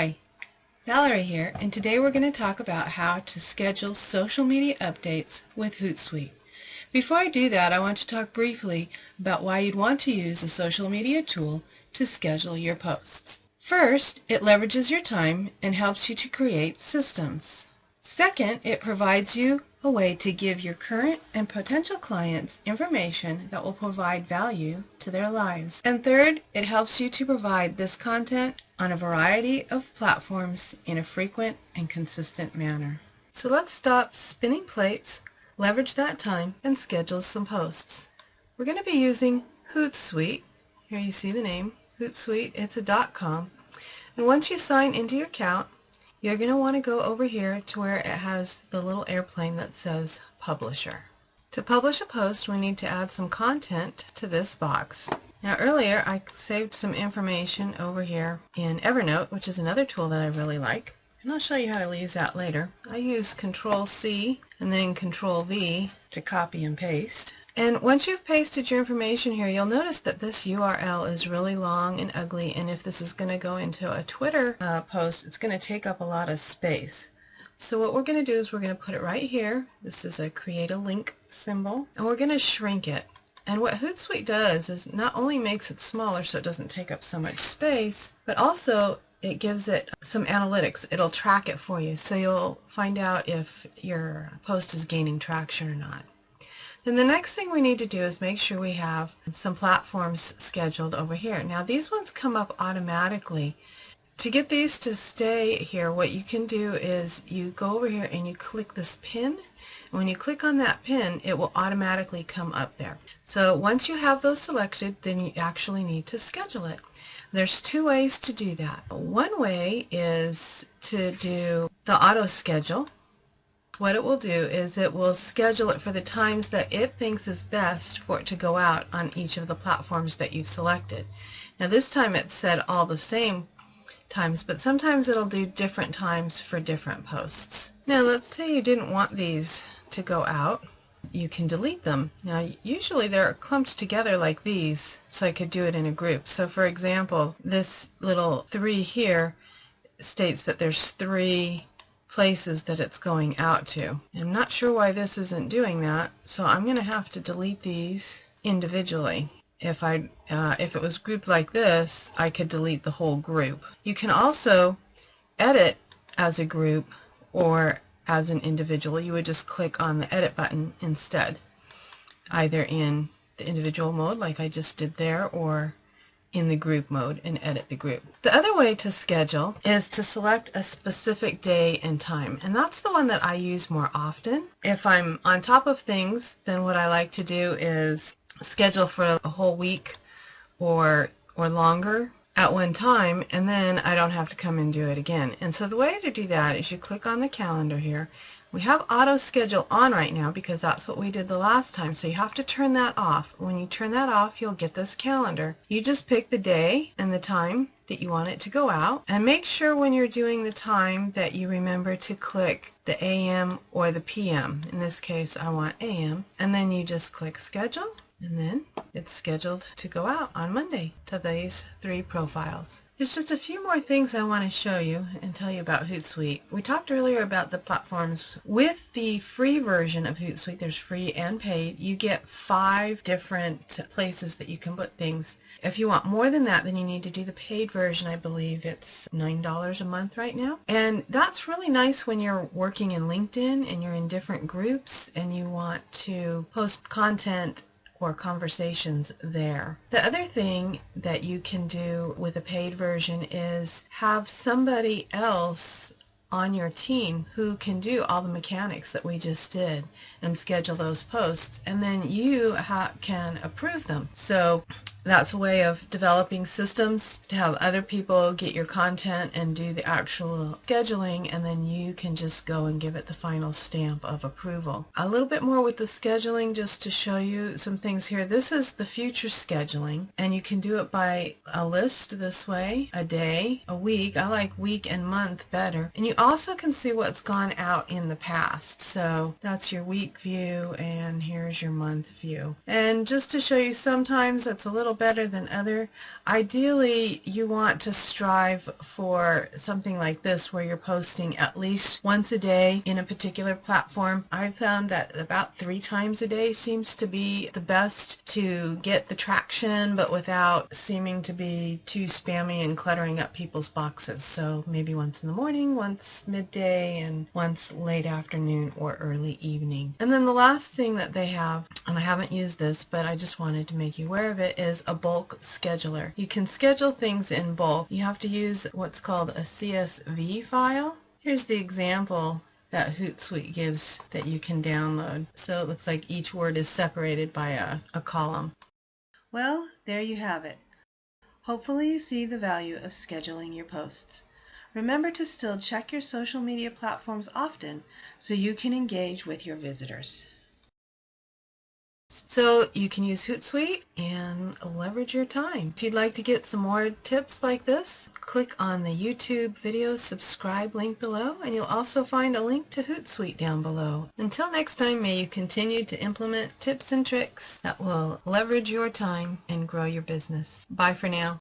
Hi, Valerie here, and today we're going to talk about how to schedule social media updates with Hootsuite. Before I do that, I want to talk briefly about why you'd want to use a social media tool to schedule your posts. First, it leverages your time and helps you to create systems. Second, it provides you a way to give your current and potential clients information that will provide value to their lives. And third, it helps you to provide this content on a variety of platforms in a frequent and consistent manner. So let's stop spinning plates, leverage that time, and schedule some posts. We're going to be using Hootsuite. Here you see the name, Hootsuite. It's a .com. And once you sign into your account, you're going to want to go over here to where it has the little airplane that says Publisher. To publish a post, we need to add some content to this box. Now earlier I saved some information over here in Evernote, which is another tool that I really like. And I'll show you how to use that later. I use Control-C and then Control-V to copy and paste. And once you've pasted your information here, you'll notice that this URL is really long and ugly, and if this is going to go into a Twitter post, it's going to take up a lot of space. So what we're going to do is we're going to put it right here. This is a create a link symbol, and we're going to shrink it. And what Hootsuite does is not only makes it smaller so it doesn't take up so much space, but also it gives it some analytics. It'll track it for you, so you'll find out if your post is gaining traction or not. Then the next thing we need to do is make sure we have some platforms scheduled over here. Now these ones come up automatically. To get these to stay here, what you can do is you go over here and you click this pin. And when you click on that pin, it will automatically come up there. So once you have those selected, then you actually need to schedule it. There's two ways to do that. One way is to do the auto schedule. What it will do is it will schedule it for the times that it thinks is best for it to go out on each of the platforms that you've selected. Now this time it's set all the same times, but sometimes it'll do different times for different posts. Now let's say you didn't want these to go out. You can delete them. Now usually they're clumped together like these, so I could do it in a group. So for example, this little 3 here states that there's 3 places that it's going out to. I'm not sure why this isn't doing that, so I'm going to have to delete these individually. If it was grouped like this, I could delete the whole group. You can also edit as a group or as an individual. You would just click on the edit button instead, either in the individual mode like I just did there, or in the group mode and edit the group. The other way to schedule is to select a specific day and time, and that's the one that I use more often. If I'm on top of things, then what I like to do is schedule for a whole week or longer at one time, and then I don't have to come and do it again. And so the way to do that is you click on the calendar here. We have auto schedule on right now because that's what we did the last time, so you have to turn that off. When you turn that off, you'll get this calendar. You just pick the day and the time that you want it to go out, and make sure when you're doing the time that you remember to click the AM or the PM. In this case I want AM, and then you just click schedule, and then it's scheduled to go out on Monday to these 3 profiles. There's just a few more things I want to show you and tell you about Hootsuite. We talked earlier about the platforms. With the free version of Hootsuite, there's free and paid, you get 5 different places that you can put things. If you want more than that, then you need to do the paid version. I believe it's $9 a month right now. And that's really nice when you're working in LinkedIn and you're in different groups and you want to post content or conversations there. The other thing that you can do with a paid version is have somebody else on your team who can do all the mechanics that we just did and schedule those posts, and then you can approve them. So that's a way of developing systems to have other people get your content and do the actual scheduling, and then you can just go and give it the final stamp of approval. A little bit more with the scheduling, just to show you some things here. This is the future scheduling, and you can do it by a list this way, a day, a week. I like week and month better. And you also can see what's gone out in the past. So that's your week view, and here's your month view. And just to show you, sometimes it's a little little better than other. Ideally, you want to strive for something like this where you're posting at least once a day in a particular platform. I found that about 3 times a day seems to be the best to get the traction, but without seeming to be too spammy and cluttering up people's boxes. So maybe once in the morning, once midday, and once late afternoon or early evening. And then the last thing that they have, and I haven't used this, but I just wanted to make you aware of it, is a bulk scheduler. You can schedule things in bulk. You have to use what's called a CSV file. Here's the example that Hootsuite gives that you can download. So it looks like each word is separated by a column. Well, there you have it. Hopefully you see the value of scheduling your posts. Remember to still check your social media platforms often so you can engage with your visitors. So you can use Hootsuite and leverage your time. If you'd like to get some more tips like this, click on the YouTube video subscribe link below, and you'll also find a link to Hootsuite down below. Until next time, may you continue to implement tips and tricks that will leverage your time and grow your business. Bye for now.